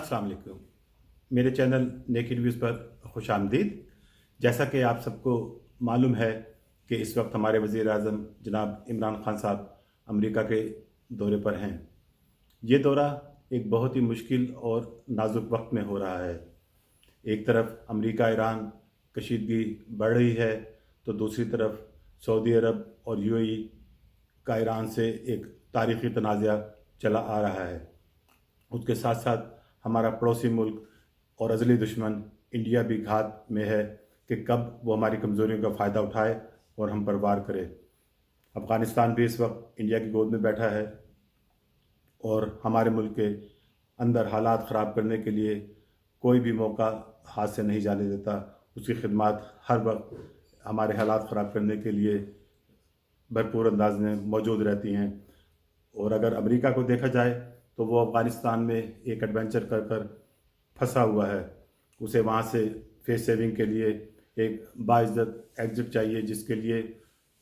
अस्सलाम वालेकुम। मेरे चैनल नेकेड व्यूज़ पर खुश आमदीद। जैसा कि आप सबको मालूम है कि इस वक्त हमारे वज़ीर आज़म जनाब इमरान खान साहब अमेरिका के दौरे पर हैं। ये दौरा एक बहुत ही मुश्किल और नाजुक वक्त में हो रहा है। एक तरफ अमेरिका ईरान कशीदगी बढ़ रही है तो दूसरी तरफ सऊदी अरब और यूएई का ईरान से एक तारीख़ी तनाज़ा चला आ रहा है। उसके साथ साथ हमारा पड़ोसी मुल्क और अज़ली दुश्मन इंडिया भी घात में है कि कब वो हमारी कमज़ोरियों का फ़ायदा उठाए और हम पर वार करे। अफ़गानिस्तान भी इस वक्त इंडिया की गोद में बैठा है और हमारे मुल्क के अंदर हालात ख़राब करने के लिए कोई भी मौका हाथ से नहीं जाने देता। उसकी खिदमत हर वक्त हमारे हालात ख़राब करने के लिए भरपूर अंदाज में मौजूद रहती हैं। और अगर अमेरिका को देखा जाए तो वो अफ़गानिस्तान में एक एडवेंचर कर कर फंसा हुआ है। उसे वहाँ से फेस सेविंग के लिए एक बाइज़्ज़त एग्ज़िट चाहिए, जिसके लिए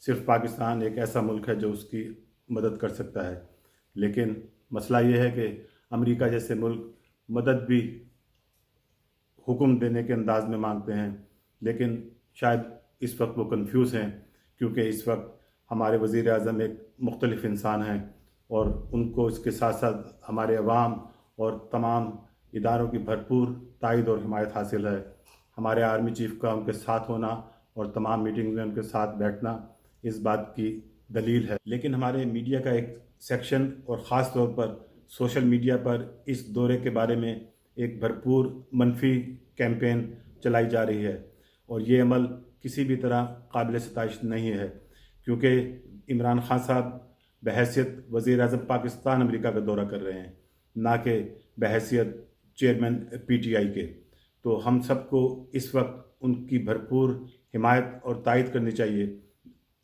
सिर्फ पाकिस्तान एक ऐसा मुल्क है जो उसकी मदद कर सकता है। लेकिन मसला ये है कि अमेरिका जैसे मुल्क मदद भी हुक्म देने के अंदाज में मांगते हैं, लेकिन शायद इस वक्त वो कंफ्यूज हैं, क्योंकि इस वक्त हमारे वज़ीर आज़म एक मुख्तलिफ़ इंसान हैं और उनको इसके साथ साथ हमारे अवाम और तमाम इदारों की भरपूर तायद और हिमायत हासिल है। हमारे आर्मी चीफ़ का उनके साथ होना और तमाम मीटिंग में उनके साथ बैठना इस बात की दलील है। लेकिन हमारे मीडिया का एक सेक्शन और ख़ास तौर पर सोशल मीडिया पर इस दौरे के बारे में एक भरपूर मनफी कैंपेन चलाई जा रही है और ये अमल किसी भी तरह काबिल सताइश नहीं है, क्योंकि इमरान खान साहब बहैसियत वज़ीर आज़म पाकिस्तान अमेरिका का दौरा कर रहे हैं, ना कि बहैसियत चेयरमैन पीटीआई के। तो हम सबको इस वक्त उनकी भरपूर हिमायत और तायद करनी चाहिए।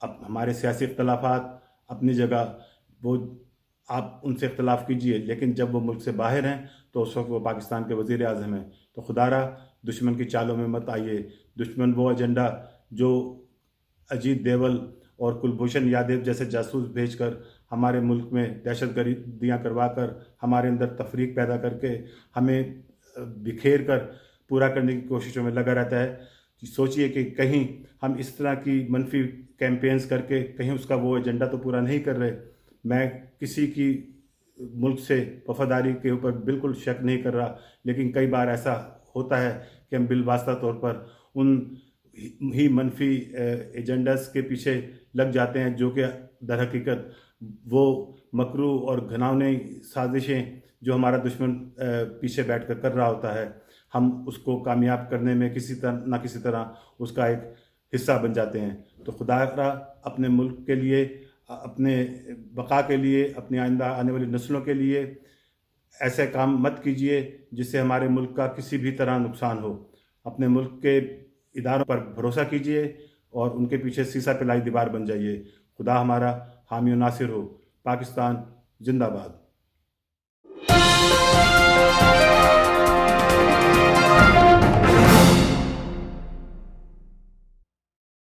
अब हमारे सियासी इख्तलाफात अपनी जगह, वो आप उनसे इख्तलाफ कीजिए, लेकिन जब वो मुल्क से बाहर हैं तो उस वक्त वो पाकिस्तान के वज़ीर आज़म हैं। तो खुदारा दुश्मन की चालों में मत आइए। दुश्मन वो एजेंडा जो अजीत देवल और कुलभूषण यादव जैसे जासूस भेजकर हमारे मुल्क में दहशतगर्दियाँ करवा कर हमारे अंदर तफरीक पैदा करके हमें बिखेर कर पूरा करने की कोशिशों में लगा रहता है। सोचिए कि कहीं हम इस तरह की मनफी कैंपेन्स करके कहीं उसका वो एजेंडा तो पूरा नहीं कर रहे। मैं किसी की मुल्क से वफादारी के ऊपर बिल्कुल शक नहीं कर रहा, लेकिन कई बार ऐसा होता है कि हम बिलवास्ता तौर पर उन ही मनफी एजेंडास के पीछे लग जाते हैं, जो कि दर हकीकत वो मकरू और घिनौनी साजिशें जो हमारा दुश्मन पीछे बैठ कर रहा होता है, हम उसको कामयाब करने में किसी तरह ना किसी तरह उसका एक हिस्सा बन जाते हैं। तो खुदा अपने मुल्क के लिए, अपने बका के लिए, अपनी आइंदा आने वाली नस्लों के लिए ऐसे काम मत कीजिए जिससे हमारे मुल्क का किसी भी तरह नुकसान हो। अपने मुल्क के इदारों पर भरोसा कीजिए और उनके पीछे सीसा पिलाई दीवार बन जाइए। खुदा हमारा हामी और नासिर हो। पाकिस्तान जिंदाबाद।